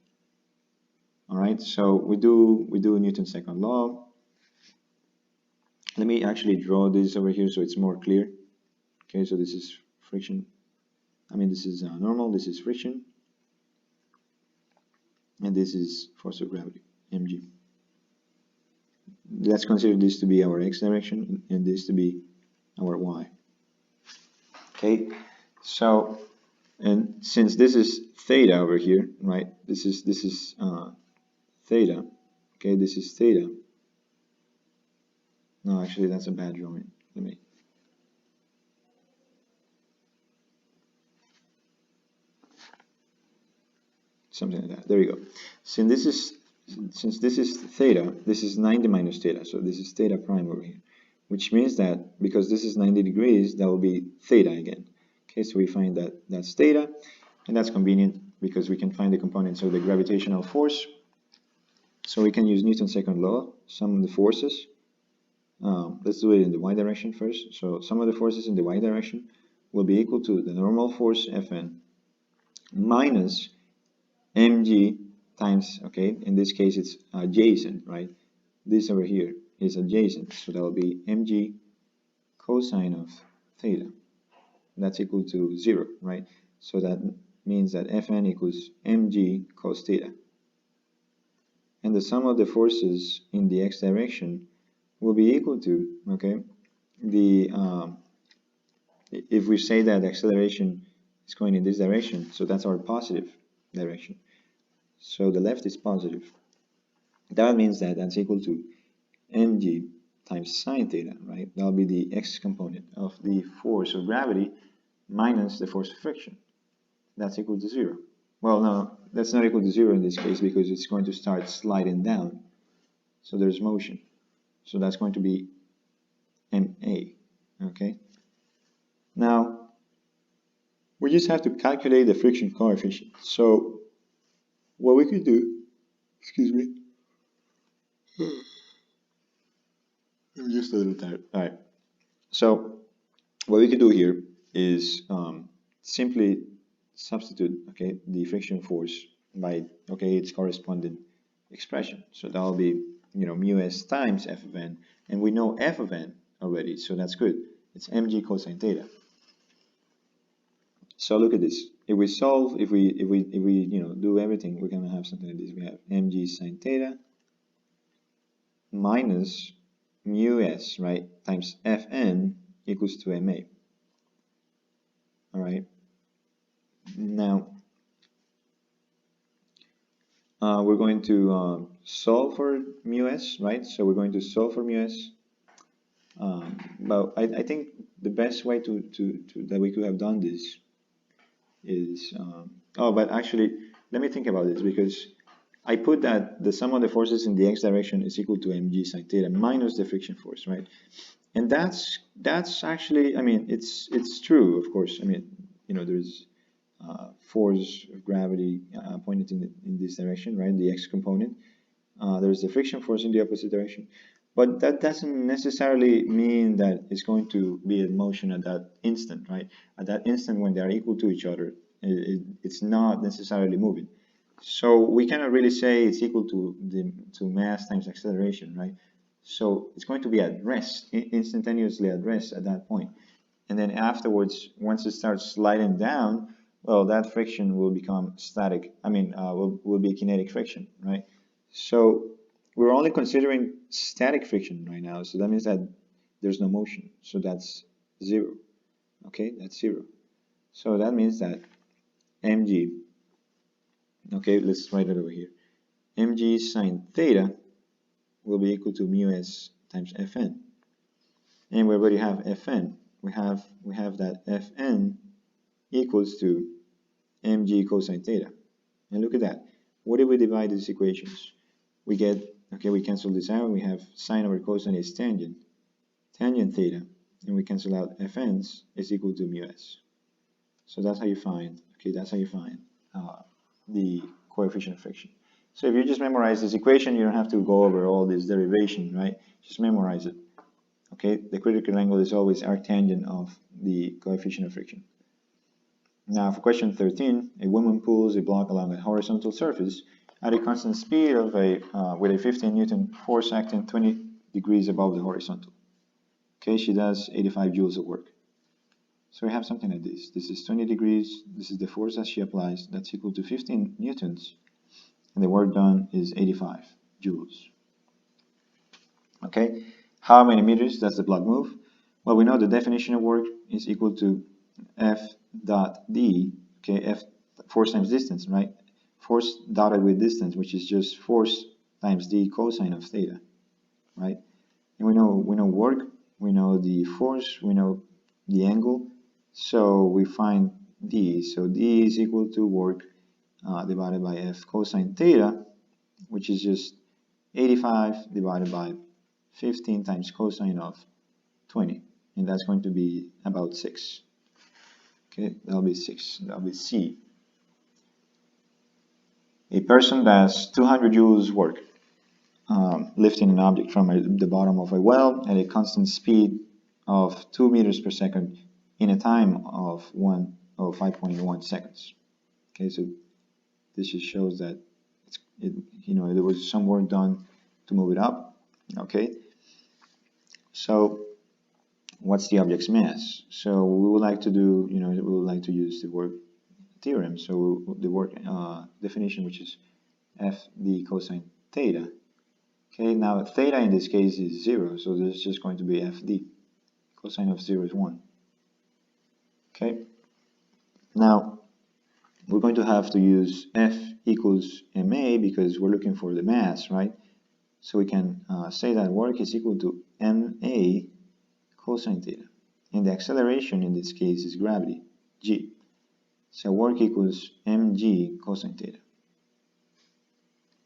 All right, so we do Newton's second law. Let me actually draw this over here so it's more clear. Okay, so this is friction. This is normal, this is friction, and this is force of gravity, mg. Let's consider this to be our x direction and this to be our y. Okay, so, and since this is theta over here, right? This is theta. Okay, this is theta. No, actually, that's a bad drawing. Let me. Something like that. There you go. Since this is theta, this is 90 minus theta. So this is theta prime over here, which means that because this is 90 degrees, that will be theta again. Okay, so we find that that's theta, and that's convenient because we can find the components of the gravitational force. So we can use Newton's second law, sum of the forces. Let's do it in the y direction first. So sum of the forces in the y direction will be equal to the normal force Fn minus mg times, okay, in this case it's adjacent, right? This over here is adjacent, so that will be mg cosine of theta. That's equal to 0, right? So that means that Fn equals mg cos theta. And the sum of the forces in the x direction will be equal to, okay, the if we say that the acceleration is going in this direction, so that's our positive direction. So the left is positive. That means that that's equal to mg times sine theta, right? That'll be the x component of the force of gravity minus the force of friction. That's equal to 0. Well, no, that's not equal to 0 in this case because it's going to start sliding down. So there's motion. So that's going to be ma, okay? Now, we just have to calculate the friction coefficient. So what we could do, excuse me, I'm just a little tired. All right. So what we could do here is simply substitute, okay, the friction force by, okay, its corresponding expression. So that will be, mu s times f of n, and we know f of n already, so that's good. It's mg cosine theta. So look at this. If we solve, if we do everything, we're gonna have something like this. We have mg sine theta minus mu s, right, times fn equals to ma. All right. Now we're going to solve for mu s, right? So we're going to solve for mu s. But I think the best way to that we could have done this is but actually let me think about this, because I put that the sum of the forces in the x direction is equal to mg sine theta minus the friction force, right? And that's actually, it's true, of course. There's force of gravity pointed in this direction, right? The x component. There's the friction force in the opposite direction. But that doesn't necessarily mean that it's going to be in motion at that instant, right? At that instant when they are equal to each other, it's not necessarily moving. So we cannot really say it's equal to mass times acceleration, right? So it's going to be at rest, instantaneously at rest at that point. And then afterwards, once it starts sliding down, well, that friction will become static. Will be kinetic friction, right? So we're only considering static friction right now. So that means that there's no motion. So that's 0. Okay, that's 0. So that means that mg, okay, let's write it over here. Mg sine theta will be equal to mu s times fn. And we already have fn. We have that fn equals to mg cosine theta. And look at that. What if we divide these equations? We get, okay, we cancel this out. We have sine over cosine is tangent theta. And we cancel out fn's is equal to mu s. So that's how you find, okay, that's how you find the coefficient of friction. So if you just memorize this equation, you don't have to go over all this derivation, right? Just memorize it. Okay, the critical angle is always arctangent of the coefficient of friction. Now for question 13, a woman pulls a block along a horizontal surface at a constant speed of with a 15 Newton force acting 20 degrees above the horizontal. Okay, she does 85 joules of work. So we have something like this. This is 20 degrees. This is the force that she applies. That's equal to 15 newtons. And the work done is 85 joules. Okay, how many meters does the block move? Well, we know the definition of work is equal to F dot D. Okay, F, force times distance, right? Force dotted with distance, which is just force times D cosine of theta, right? And we know work, we know the force, we know the angle, so we find D. So D is equal to work divided by F cosine theta, which is just 85 divided by 15 times cosine of 20, and that's going to be about 6. Okay, that'll be 6. That'll be C. A person does 200 joules work lifting an object from the bottom of a well at a constant speed of 2 meters per second in a time of 5.1 seconds. Okay, so this just shows that there was some work done to move it up. Okay, so what's the object's mass? So we would like to do, we would like to use the work theorem. So the work definition, which is F d cosine theta. Okay, now theta in this case is 0, so this is just going to be Fd. Cosine of 0 is 1. Okay, now we're going to have to use F equals ma because we're looking for the mass, right? So we can say that work is equal to ma cosine theta. And the acceleration in this case is gravity, g. So work equals mg cosine theta.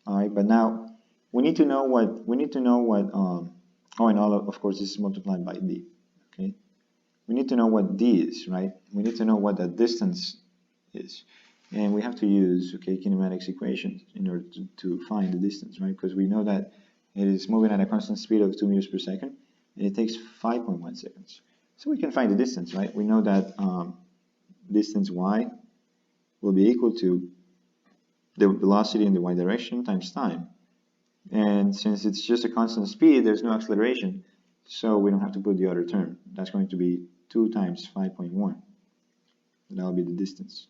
All right, but now we need to know what and all of course this is multiplied by d. Okay, we need to know what d is, right? We need to know what that distance is, and we have to use kinematics equations in order to find the distance, right? Because we know that it is moving at a constant speed of 2 meters per second, and it takes 5.1 seconds. So we can find the distance, right? We know that distance y will be equal to the velocity in the y direction times time. And since it's just a constant speed, there's no acceleration, so we don't have to put the other term. That's going to be 2 times 5.1. That'll be the distance.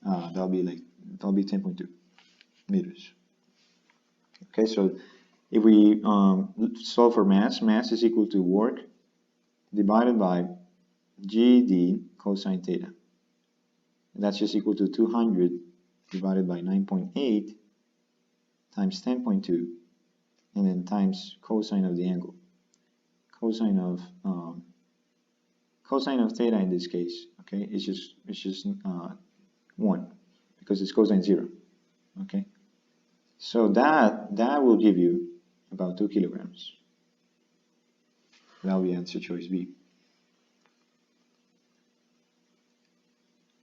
That'll be 10.2 meters. Okay, so if we solve for mass is equal to work divided by gd cosine theta. And that's just equal to 200 divided by 9.8 times 10.2, and then times cosine of the angle. Cosine of theta in this case, okay, it's just 1 because it's cosine 0. Okay, so that will give you about 2 kilograms. That will be answer choice B.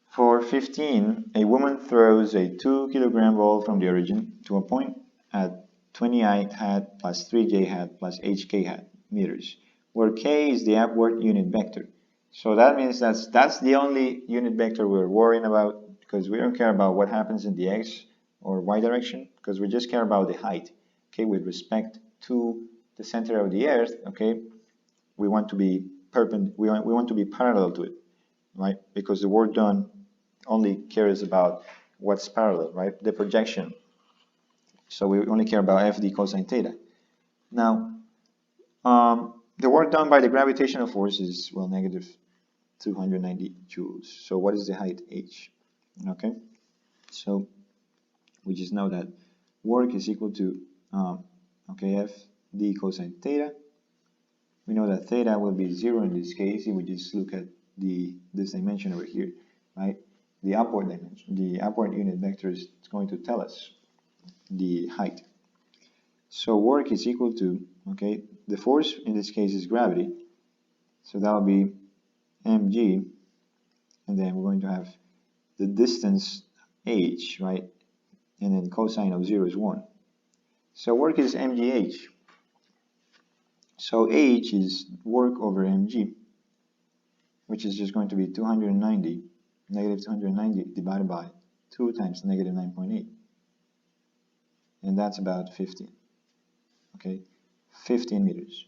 For 15, a woman throws a 2 kilogram ball from the origin to a point at 20 I hat plus 3 j hat plus hk hat meters, where k is the upward unit vector. So that means that's the only unit vector we're worrying about, because we don't care about what happens in the x or y direction, because we just care about the height. Okay, with respect to the center of the earth, okay, we want to be we want to be parallel to it, right? Because the work done only cares about what's parallel, right? The projection. So we only care about Fd cosine theta. Now, the work done by the gravitational force is, well, negative 290 joules. So what is the height h? Okay, so we just know that work is equal to Fd cosine theta. We know that theta will be 0 in this case if we just look at this dimension over here, right? The upward dimension, the upward unit vector is going to tell us the height. So work is equal to, the force in this case is gravity, so that will be mg, and then we're going to have the distance h, right? And then cosine of 0 is 1. So work is mgh. So h is work over mg, which is just going to be negative 290 divided by 2 times negative 9.8. and that's about 15. Okay, 15 meters.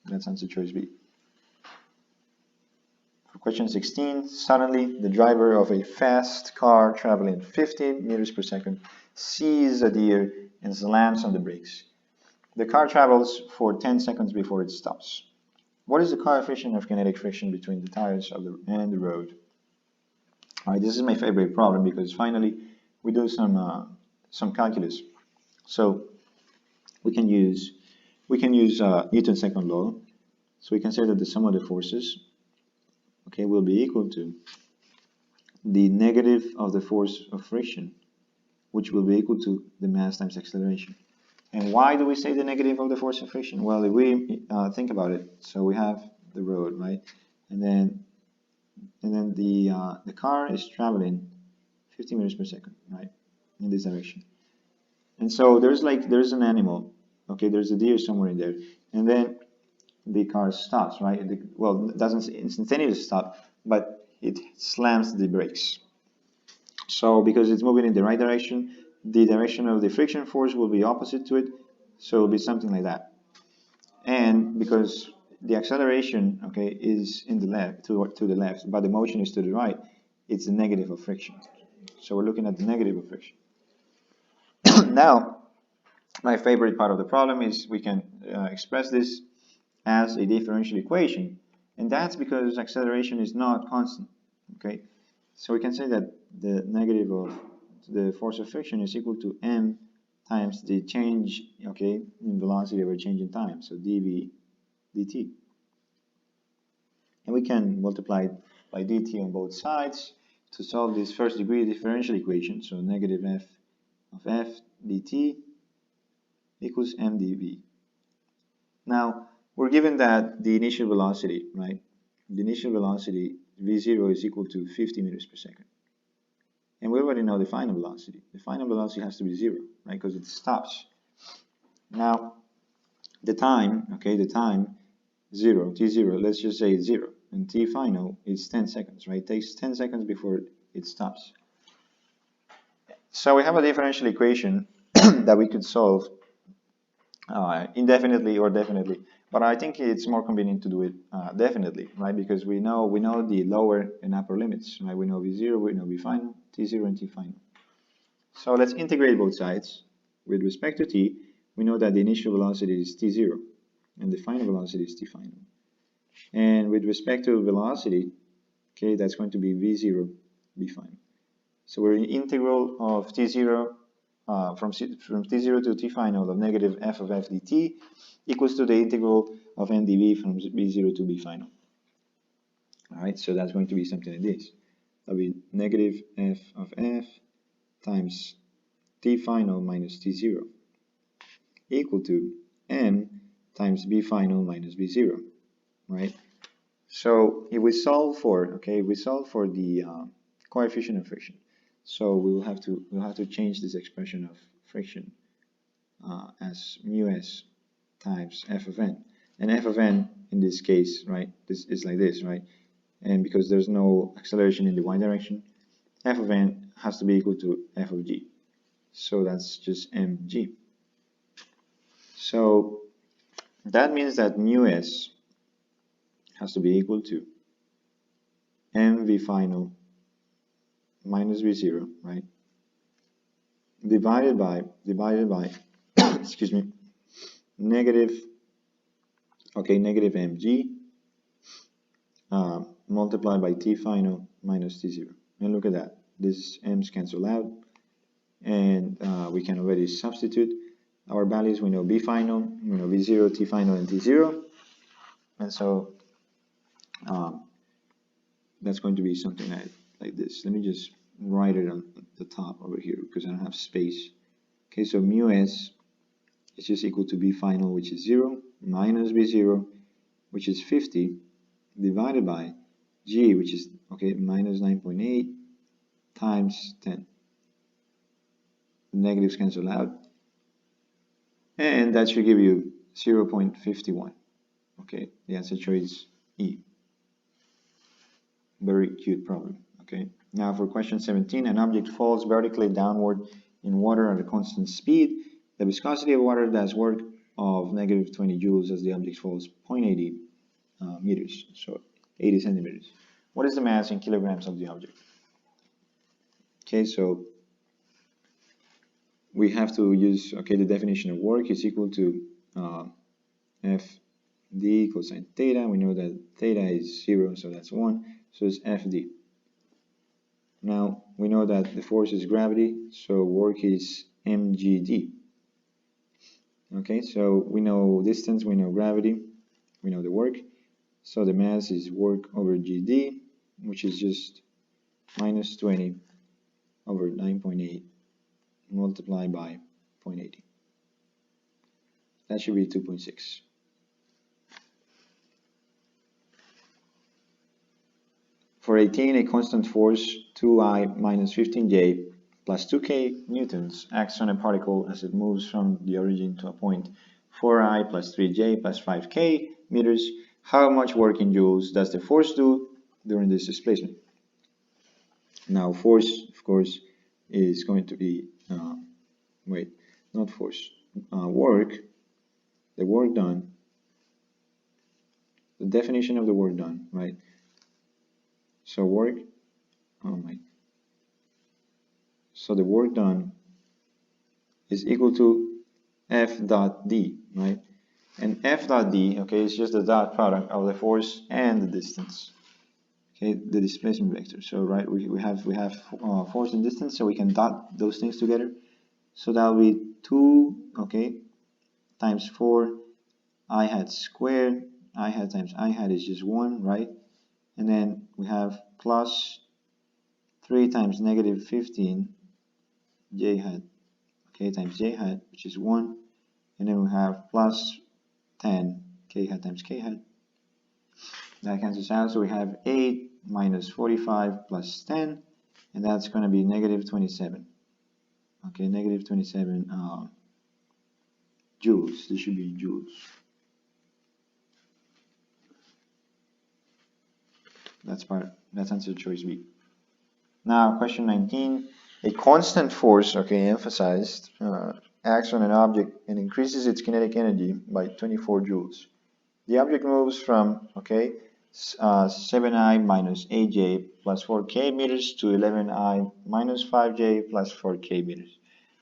That's answer choice B. For question 16, suddenly the driver of a fast car traveling 50 meters per second sees a deer and slams on the brakes. The car travels for 10 seconds before it stops. What is the coefficient of kinetic friction between the tires and the road? All right, this is my favorite problem because finally we do some calculus. So we can use Newton's second law. So we can say that the sum of the forces, okay, will be equal to the negative of the force of friction, which will be equal to the mass times acceleration. And why do we say the negative of the force of friction? Well, if we think about it, so we have the road, right? And then the car is traveling 50 meters per second, right, in this direction. And so there's an animal, okay, there's a deer somewhere in there, and then the car stops, right? Well, it doesn't instantaneously stop, but it slams the brakes. So because it's moving in the right direction, the direction of the friction force will be opposite to it, so it'll be something like that. And because the acceleration, okay, is in the left to the left, but the motion is to the right, it's the negative of friction. So we're looking at the negative of friction. Now, my favorite part of the problem is we can express this as a differential equation, and that's because acceleration is not constant. Okay, so we can say that the negative of the force of friction is equal to m times the change, okay, in velocity over change in time, so dv dt. And we can multiply it by dt on both sides to solve this first degree differential equation. So negative f of f dt equals m dv. Now, we're given that the initial velocity, right? The initial velocity v0 is equal to 50 meters per second. And we already know the final velocity. The final velocity has to be 0, right? Because it stops. Now, the time, okay, the time 0, t0, let's just say it's 0. And t final is 10 seconds, right? It takes 10 seconds before it stops. So we have a differential equation that we could solve indefinitely or definitely, but I think it's more convenient to do it definitely, right? Because we know the lower and upper limits, right? We know v0, we know v final, t0 and t final. So let's integrate both sides. With respect to t, we know that the initial velocity is t0 and the final velocity is t final. And with respect to velocity, okay, that's going to be v0, v final. So we're in integral of t0 from t0 to t final of negative f of f dt equals to the integral of n dv from v0 to v final. All right, so that's going to be something like this. That'll be negative f of f times t final minus t0 equal to m times v final minus v0, right? So if we solve for, okay, the coefficient of friction. So we'll have to change this expression of friction as mu s times f of n, and f of n in this case, right, this is like this, right, and because there's no acceleration in the y direction, f of n has to be equal to f of g, so that's just mg. So that means that mu s has to be equal to mv final minus v0, right, divided by excuse me, negative mg multiplied by t final minus t0. And look at that, these m's cancel out, and we can already substitute our values. We know b final, we know v0, t final, and t0, and so that's going to be something like this. Let me just write it on the top over here because I don't have space. Okay, so mu s is just equal to b final, which is 0, minus v0, which is 50, divided by g, which is, okay, minus 9.8 times 10. The negatives cancel out, and that should give you 0.51. Okay, the answer choice E. Very cute problem. Okay, now for question 17, an object falls vertically downward in water at a constant speed. The viscosity of water does work of negative 20 joules as the object falls 0.80 meters, so 80 centimeters. What is the mass in kilograms of the object? Okay, so we have to use, okay, the definition of work is equal to FD cosine theta. We know that theta is 0, so that's 1, so it's FD. Now, we know that the force is gravity, so work is mgd. Okay, so we know distance, we know gravity, we know the work. So the mass is work over gd, which is just minus 20 over 9.8 multiplied by 0.80. That should be 2.6. For 18, a constant force 2I minus 15J plus 2K newtons acts on a particle as it moves from the origin to a point 4I plus 3J plus 5K meters. How much work in joules does the force do during this displacement? Now, force, of course, is going to be, work, the work done, the definition of the work done, right? So work, so the work done is equal to F dot D, right? And F dot D, okay, is just the dot product of the force and the distance, okay, the displacement vector. So, right, we have force and distance, so we can dot those things together. So that will be 2, okay, times 4 I hat squared. I hat times I hat is just 1, right? And then we have plus 3 times negative 15 j hat, okay, times j hat, which is 1. And then we have plus 10 k hat times k hat. That cancels out, so we have 8 minus 45 plus 10, and that's going to be negative 27. Okay, negative 27 joules. This should be in joules. That's answer choice B. Now, question 19. A constant force, okay, emphasized, acts on an object and increases its kinetic energy by 24 joules. The object moves from, okay, 7I minus 8J plus 4K meters to 11I minus 5J plus 4K meters.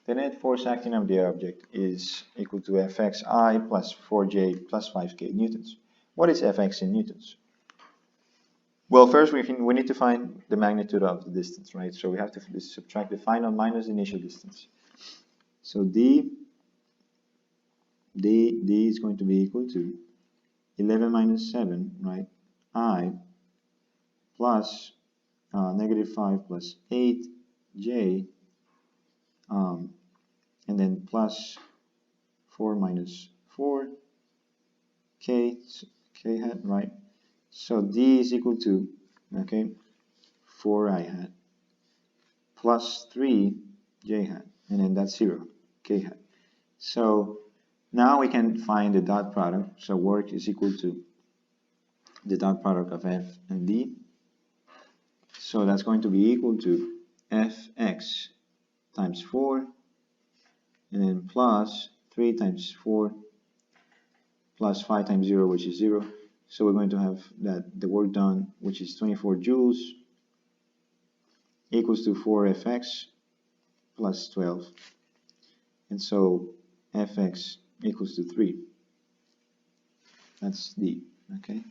The net force acting on the object is equal to Fxi plus 4J plus 5K newtons. What is Fx in newtons? Well, first we need to find the magnitude of the distance, right? So we have to subtract the final minus the initial distance. So d is going to be equal to 11 minus 7, right? I plus negative 5 plus 8j, and then plus 4 minus 4 k hat, right? So d is equal to, okay, 4I hat plus 3 j hat, and then that's 0, k hat. So now we can find the dot product. So work is equal to the dot product of F and D. So that's going to be equal to Fx times 4, and then plus 3 times 4 plus 5 times 0, which is 0. So we're going to have that the work done, which is 24 joules, equals to 4Fx plus 12. And so Fx equals to 3. That's D, okay?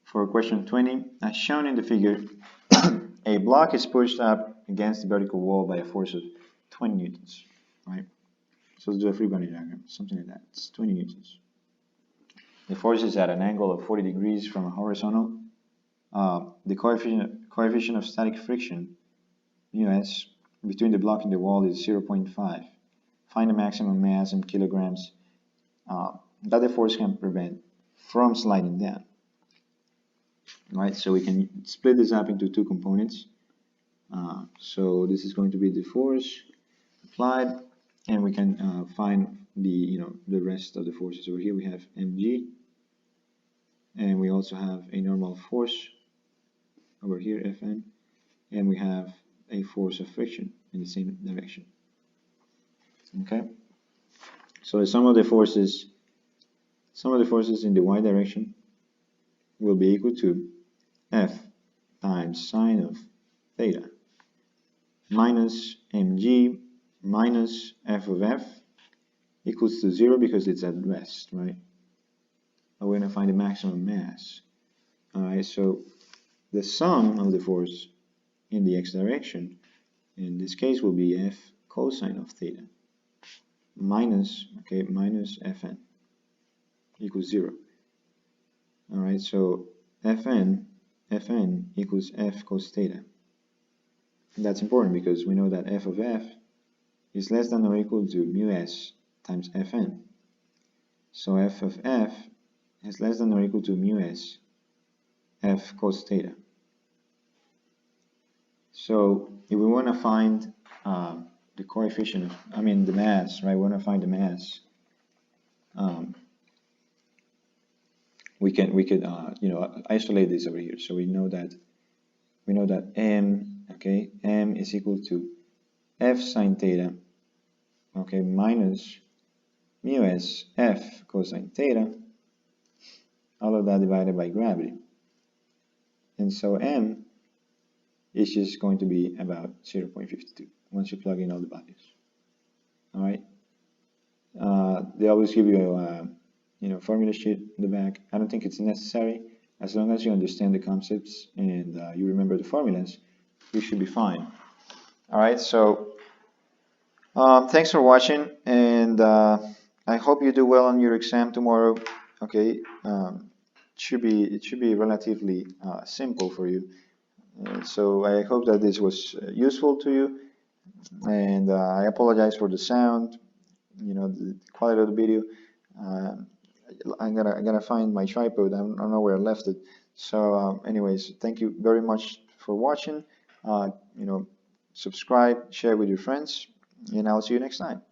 For question 20, as shown in the figure, a block is pushed up against the vertical wall by a force of 20 newtons, right? So let's do a Freebody diagram, something like that. It's 20 newtons. The force is at an angle of 40 degrees from a horizontal. The coefficient of static friction, μs, between the block and the wall is 0.5. Find the maximum mass in kilograms that the force can prevent from sliding down. Right, so we can split this up into two components. So this is going to be the force applied, and we can find the rest of the forces. Over here we have mg, and we also have a normal force over here, Fn, and we have a force of friction in the same direction. Okay, so the sum of the forces in the y direction will be equal to F times sine of theta minus mg minus f of f equals to 0 because it's at rest, right? We're going to find the maximum mass. Alright, so the sum of the force in the x direction in this case will be f cosine of theta minus fn equals 0. Alright, so fn equals f cos theta. And that's important because we know that f of f is less than or equal to mu s times fn. So f of f is less than or equal to mu s f cos theta. So if we want to find the coefficient, the mass, right? We want to find the mass. We could isolate this over here. So we know that m, okay, m is equal to f sine theta, okay, minus mu s f cosine theta, all of that divided by gravity. And so m is just going to be about 0.52 once you plug in all the values. All right. They always give you a formula sheet in the back. I don't think it's necessary. As long as you understand the concepts and you remember the formulas, you should be fine. All right. So thanks for watching, and I hope you do well on your exam tomorrow. Okay. It should be relatively simple for you. So I hope that this was useful to you, and I apologize for the sound, the quality of the video. I'm gonna find my tripod. I don't know where I left it. So anyways, thank you very much for watching. Subscribe, share with your friends, and I'll see you next time.